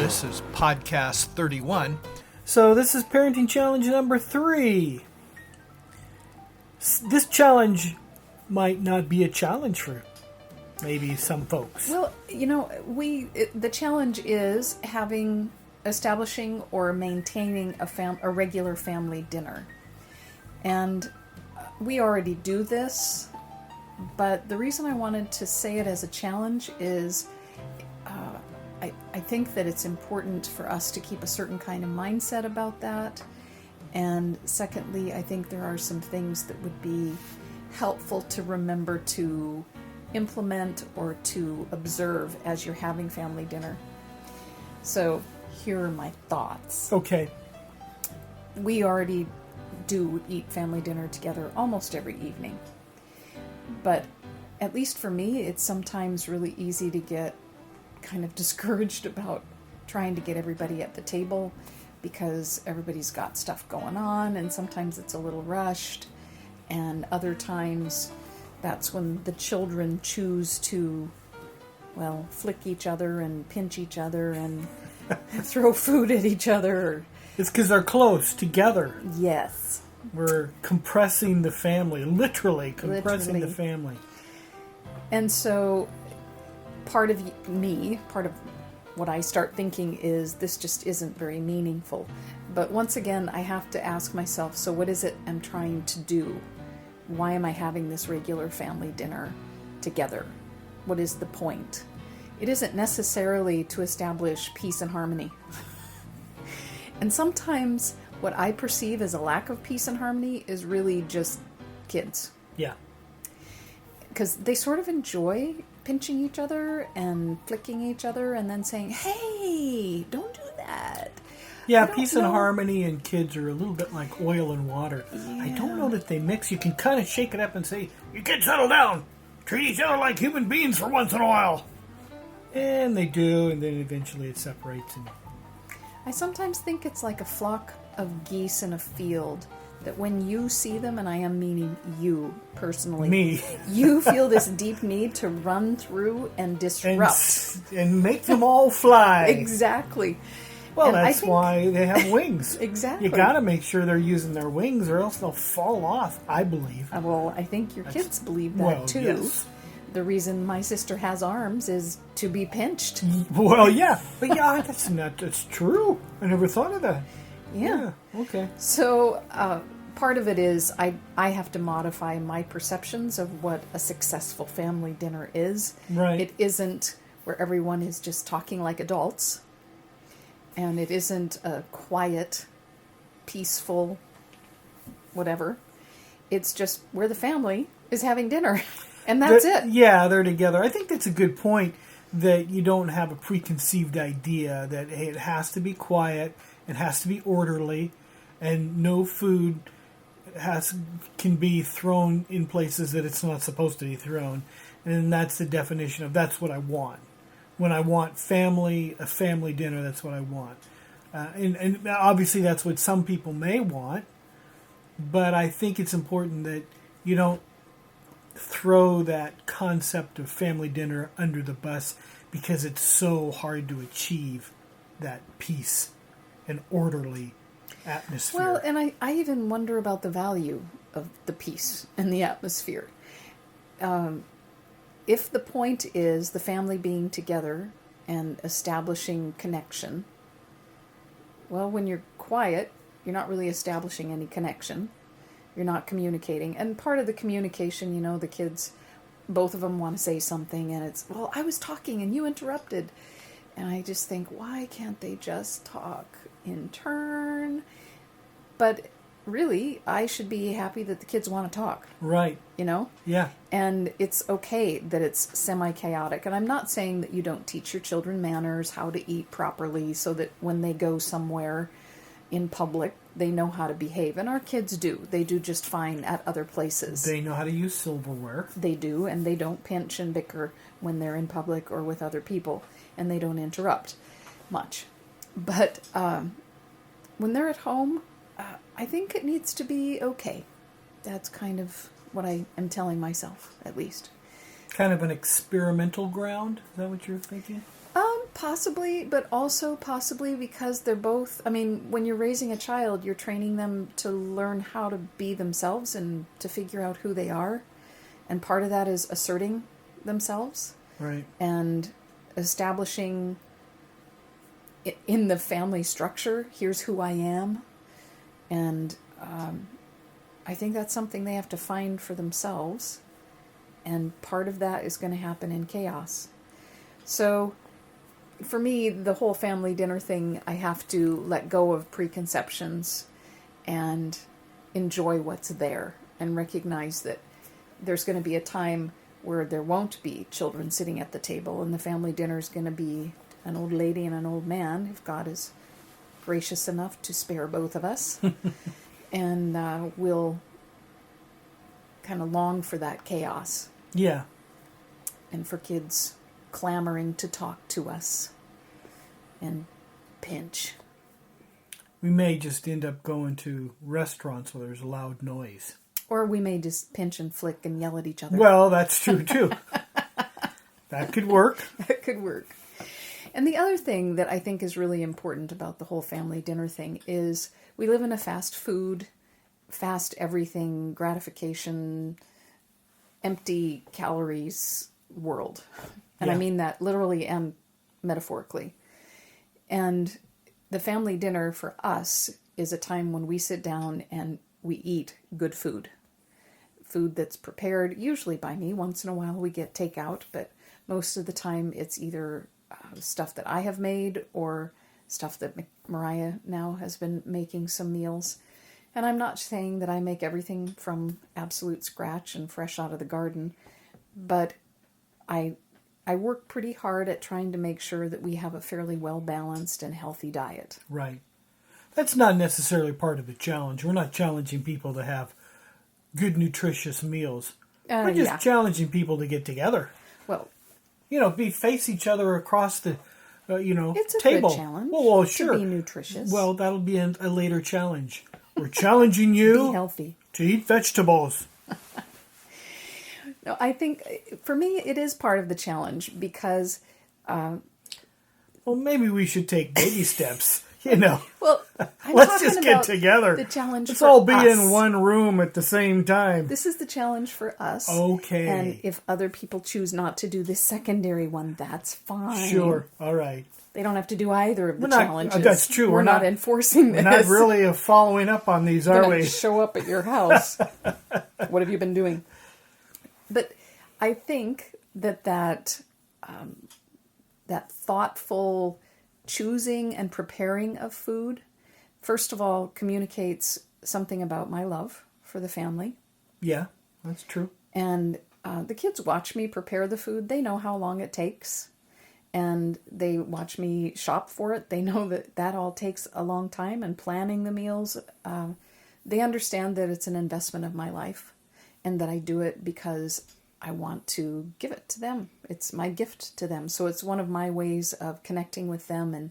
This is podcast 31. So this is parenting challenge number 3. This challenge might not be a challenge for maybe some folks. Well, the challenge is establishing or maintaining a regular family dinner. And we already do this, but the reason I wanted to say it as a challenge is I think that it's important for us to keep a certain kind of mindset about that. And secondly, I think there are some things that would be helpful to remember to implement or to observe as you're having family dinner. So here are my thoughts. Okay. We already do eat family dinner together almost every evening. But at least for me, it's sometimes really easy to get kind of discouraged about trying to get everybody at the table because everybody's got stuff going on, and sometimes it's a little rushed, and other times that's when the children choose to, flick each other and pinch each other and throw food at each other. It's because they're close together. Yes. We're compressing the family, literally compressing the family. And so part of what I start thinking is this just isn't very meaningful. But once again, I have to ask myself, so what is it I'm trying to do? Why am I having this regular family dinner together? What is the point? It isn't necessarily to establish peace and harmony. And sometimes what I perceive as a lack of peace and harmony is really just kids. Yeah. Because they sort of enjoy pinching each other and flicking each other and then saying, hey, don't do that. Yeah, peace and harmony and kids are a little bit like oil and water. Yeah. I don't know that they mix. You can kind of shake it up and say, you kids settle down. Treat each other like human beings for once in a while. And they do, and then eventually it separates. And I sometimes think it's like a flock of geese in a field, that when you see them, and I am meaning you personally, me, you feel this deep need to run through and disrupt. And make them all fly. Exactly. Well, and that's why they have wings. Exactly. You got to make sure they're using their wings, or else they'll fall off, I believe. Well, I think your kids believe that too. Yes. The reason my sister has arms is to be pinched. Well, yeah. But yeah, that's true. I never thought of that. Yeah. Okay. So part of it is I have to modify my perceptions of what a successful family dinner is. Right. It isn't where everyone is just talking like adults. And it isn't a quiet, peaceful, whatever. It's just where the family is having dinner. And that's it. Yeah, they're together. I think that's a good point, that you don't have a preconceived idea that, hey, it has to be quiet, it has to be orderly, and no food can be thrown in places that it's not supposed to be thrown. And that's the definition of that's what I want. When I want a family dinner, that's what I want. And obviously that's what some people may want, but I think it's important that you don't throw that concept of family dinner under the bus, because it's so hard to achieve that peace and orderly atmosphere. Well, and I even wonder about the value of the peace and the atmosphere. If the point is the family being together and establishing connection, well, when you're quiet, you're not really establishing any connection. You're not communicating. And part of the communication, the kids, both of them want to say something, and it's, well, I was talking and you interrupted. And I just think, why can't they just talk in turn? But really, I should be happy that the kids want to talk. Right. Yeah. And it's okay that it's semi-chaotic. And I'm not saying that you don't teach your children manners, how to eat properly, so that when they go somewhere in public, they know how to behave. And our kids do. They do just fine at other places. They know how to use silverware. They do, and they don't pinch and bicker when they're in public or with other people. And they don't interrupt much. But when they're at home, I think it needs to be okay. That's kind of what I am telling myself, at least. Kind of an experimental ground? Is that what you're thinking? Possibly, but also possibly because they're both, I mean, when you're raising a child, you're training them to learn how to be themselves and to figure out who they are. And part of that is asserting themselves. Right. And establishing in the family structure, here's who I am. And I think that's something they have to find for themselves. And part of that is going to happen in chaos. So for me, the whole family dinner thing, I have to let go of preconceptions and enjoy what's there and recognize that there's going to be a time where there won't be children sitting at the table and the family dinner is going to be an old lady and an old man, if God is gracious enough to spare both of us. And we'll kind of long for that chaos. Yeah. And for kids clamoring to talk to us and pinch. We may just end up going to restaurants where there's loud noise. Or we may just pinch and flick and yell at each other. Well, that's true too. That could work. That could work. And the other thing that I think is really important about the whole family dinner thing is we live in a fast food, fast everything, gratification, empty calories world. And I mean that literally and metaphorically. And the family dinner for us is a time when we sit down and we eat good food. Food that's prepared, usually by me. Once in a while we get takeout, but most of the time it's either stuff that I have made or stuff that Mariah now has been making some meals. And I'm not saying that I make everything from absolute scratch and fresh out of the garden, but I work pretty hard at trying to make sure that we have a fairly well-balanced and healthy diet. Right. That's not necessarily part of the challenge. We're not challenging people to have good, nutritious meals. We're just challenging people to get together. Well, face each other across the, it's a table. Good challenge. Well, sure. To be nutritious. Well, that'll be a later challenge. We're challenging you be healthy. To eat vegetables. No, I think for me it is part of the challenge because. Well, maybe we should take baby steps. Well, let's just get together. The challenge. Let's for all be us. in one room at the same time. This is the challenge for us. Okay. And if other people choose not to do this secondary one, that's fine. Sure. All right. They don't have to do either of the challenges. That's true. We're not enforcing this. We're not really following up on these, are we? Show up at your house. What have you been doing? But I think that thoughtful choosing and preparing of food, first of all, communicates something about my love for the family. Yeah, that's true. And the kids watch me prepare the food. They know how long it takes. And they watch me shop for it. They know that all takes a long time. And planning the meals, they understand that it's an investment of my life. And that I do it because I want to give it to them. It's my gift to them. So it's one of my ways of connecting with them and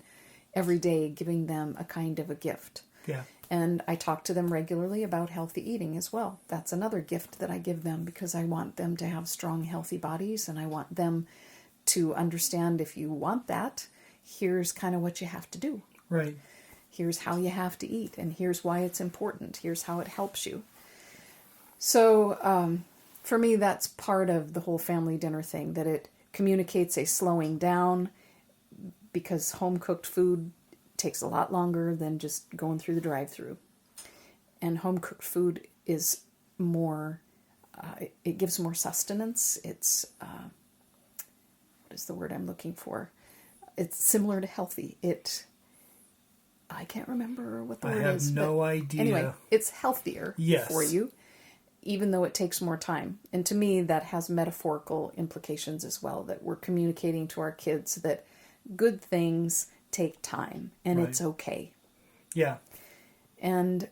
every day giving them a kind of a gift. Yeah. And I talk to them regularly about healthy eating as well. That's another gift that I give them because I want them to have strong, healthy bodies. And I want them to understand if you want that, here's kind of what you have to do. Right. Here's how you have to eat. And here's why it's important. Here's how it helps you. So, for me, that's part of the whole family dinner thing, that it communicates a slowing down because home-cooked food takes a lot longer than just going through the drive-thru. And home-cooked food is more, it gives more sustenance. It's, what is the word I'm looking for? It's similar to healthy. I can't remember what the word is. I have no idea. Anyway, it's healthier for you, even though it takes more time. And to me, that has metaphorical implications as well, that we're communicating to our kids that good things take time and it's okay. Yeah. And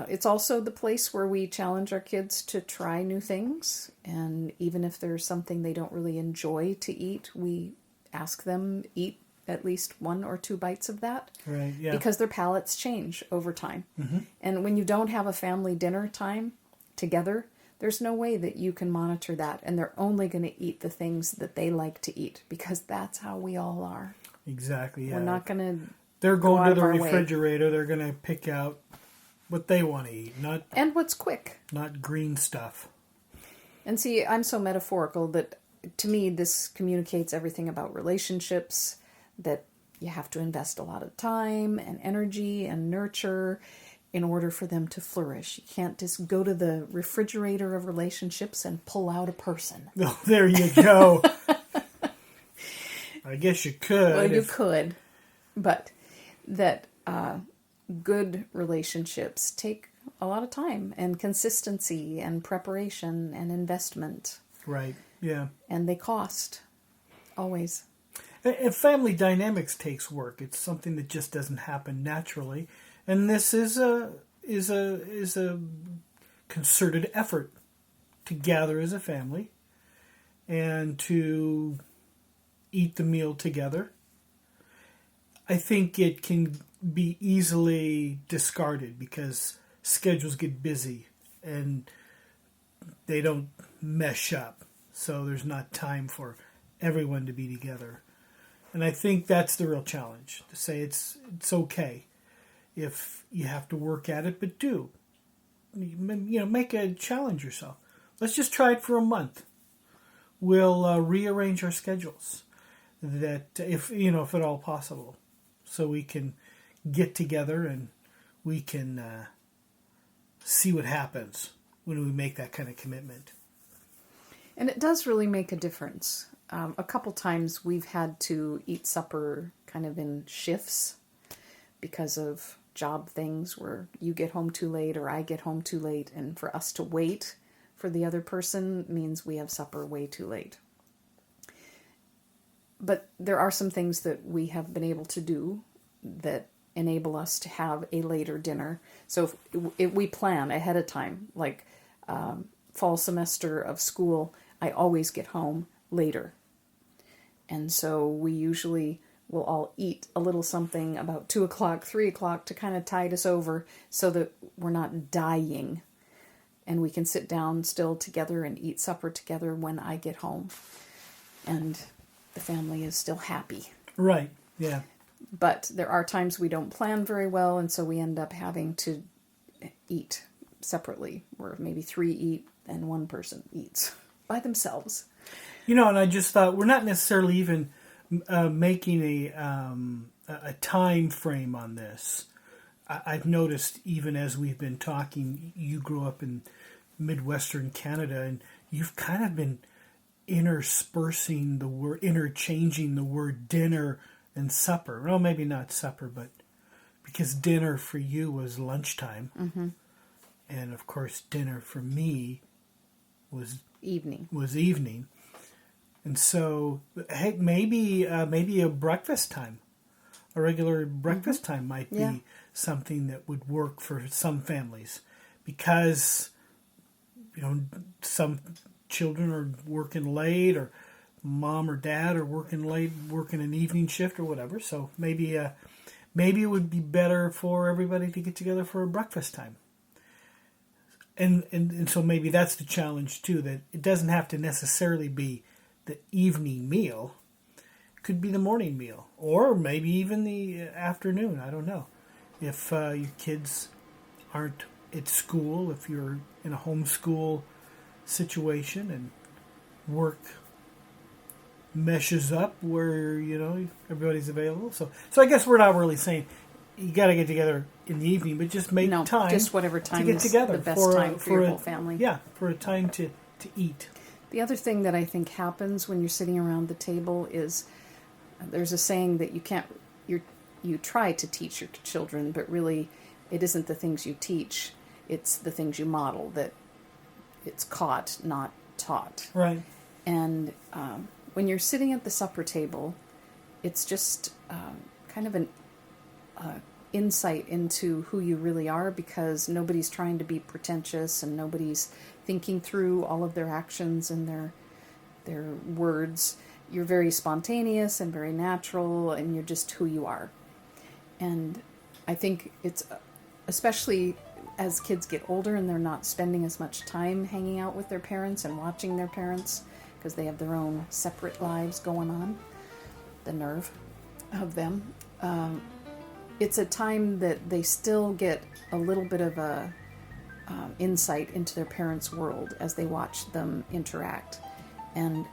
it's also the place where we challenge our kids to try new things. And even if there's something they don't really enjoy to eat, we ask them eat at least 1 or 2 bites of that. Right, yeah. Because their palates change over time. Mm-hmm. And when you don't have a family dinner time together, there's no way that you can monitor that. And they're only going to eat the things that they like to eat because that's how we all are. Exactly. Yeah. We're not going to. They're going out to of the our way. refrigerator. They're going to pick out what they want to eat, And what's quick. not green stuff. And see, I'm so metaphorical that to me this communicates everything about relationships, that you have to invest a lot of time and energy and nurture in order for them to flourish. You can't just go to the refrigerator of relationships and pull out a person. Oh, there you go. I guess you could. Well, you could, but that good relationships take a lot of time and consistency and preparation and investment. Right, yeah. And they cost, always. And family dynamics takes work. It's something that just doesn't happen naturally. And this is a concerted effort to gather as a family and to eat the meal together. I think it can be easily discarded because schedules get busy and they don't mesh up. So there's not time for everyone to be together. And I think that's the real challenge, to say it's okay if you have to work at it, but do. Make a challenge yourself. Let's just try it for a month. We'll rearrange our schedules, that if at all possible, so we can get together and we can see what happens when we make that kind of commitment. And it does really make a difference. A couple times we've had to eat supper kind of in shifts because of job things where you get home too late or I get home too late, and for us to wait for the other person means we have supper way too late. But there are some things that we have been able to do that enable us to have a later dinner. So if we plan ahead of time, like fall semester of school, I always get home later. And so we usually will all eat a little something about 2 o'clock, 3 o'clock to kind of tide us over so that we're not dying. And we can sit down still together and eat supper together when I get home. And the family is still happy. Right, yeah. But there are times we don't plan very well, and so we end up having to eat separately, where maybe 3 eat and 1 person eats by themselves. And I just thought we're not necessarily even making a time frame on this. I've noticed even as we've been talking, you grew up in Midwestern Canada, and you've kind of been interchanging the word dinner and supper. Well, maybe not supper, but because dinner for you was lunchtime. Mm-hmm. And of course, dinner for me was evening. And so, hey, maybe a breakfast time, a regular breakfast time might be something that would work for some families, because some children are working late, or mom or dad are working late, working an evening shift or whatever. So maybe it would be better for everybody to get together for a breakfast time. And so maybe that's the challenge too, that it doesn't have to necessarily be the evening meal. It could be the morning meal, or maybe even the afternoon. I don't know. If your kids aren't at school, if you're in a homeschool situation and work meshes up where everybody's available. So I guess we're not really saying you got to get together in the evening, but just make time. Just whatever time to get together, the best time for your whole family. Yeah, for a time to eat. The other thing that I think happens when you're sitting around the table is there's a saying that you try to teach your children, but really it isn't the things you teach, it's the things you model, that it's caught, not taught. Right. And when you're sitting at the supper table, it's just kind of an insight into who you really are, because nobody's trying to be pretentious and nobody's thinking through all of their actions and their words. You're very spontaneous and very natural, and you're just who you are. And I think it's, especially as kids get older and they're not spending as much time hanging out with their parents and watching their parents because they have their own separate lives going on, the nerve. of them. It's a time that they still get a little bit of a insight into their parents' world as they watch them interact. And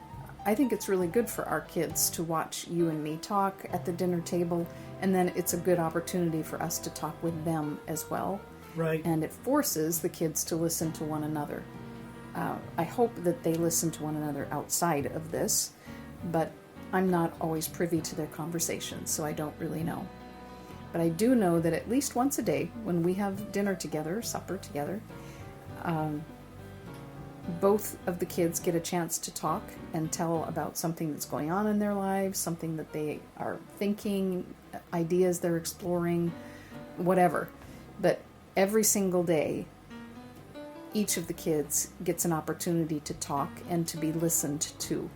I think it's really good for our kids to watch you and me talk at the dinner table, and then it's a good opportunity for us to talk with them as well. Right. And it forces the kids to listen to one another. I hope that they listen to one another outside of this, but I'm not always privy to their conversations, so I don't really know. But I do know that at least once a day, when we have dinner together, supper together, both of the kids get a chance to talk and tell about something that's going on in their lives, something that they are thinking, ideas they're exploring, whatever. But every single day, each of the kids gets an opportunity to talk and to be listened to.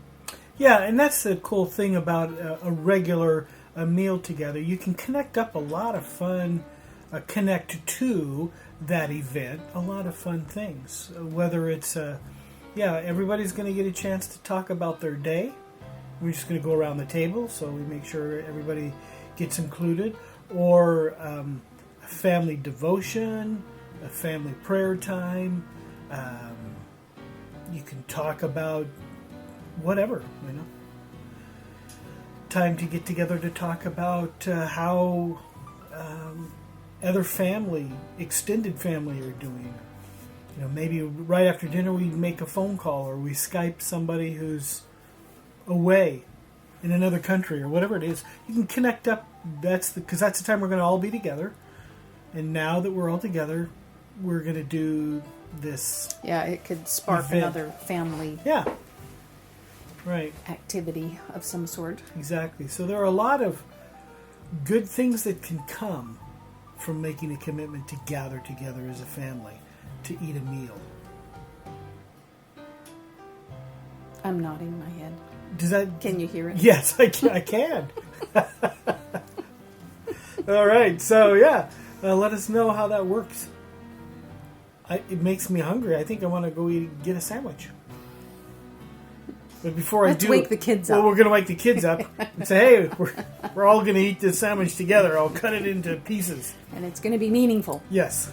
Yeah, and that's the cool thing about a regular meal together. You can connect up a lot of fun, connect to that event, a lot of fun things. Whether it's, everybody's going to get a chance to talk about their day. We're just going to go around the table, so we make sure everybody gets included. Or a family devotion, a family prayer time. You can talk about whatever, time to get together to talk about how other family, extended family are doing. Maybe right after dinner we make a phone call or we Skype somebody who's away in another country or whatever it is. You can connect up. Because that's the time we're going to all be together. And now that we're all together, we're going to do this. Yeah, it could spark event. another family. Yeah. Right. Activity of some sort. Exactly. So there are a lot of good things that can come from making a commitment to gather together as a family, to eat a meal. I'm nodding my head. Does that? Can you hear it? Yes, I can. All right. So yeah, let us know how that works. It makes me hungry. I think I want to go get a sandwich. But before Let's wake the kids up. Well, we're going to wake the kids up and say, hey, we're all going to eat this sandwich together. I'll cut it into pieces. And it's going to be meaningful. Yes.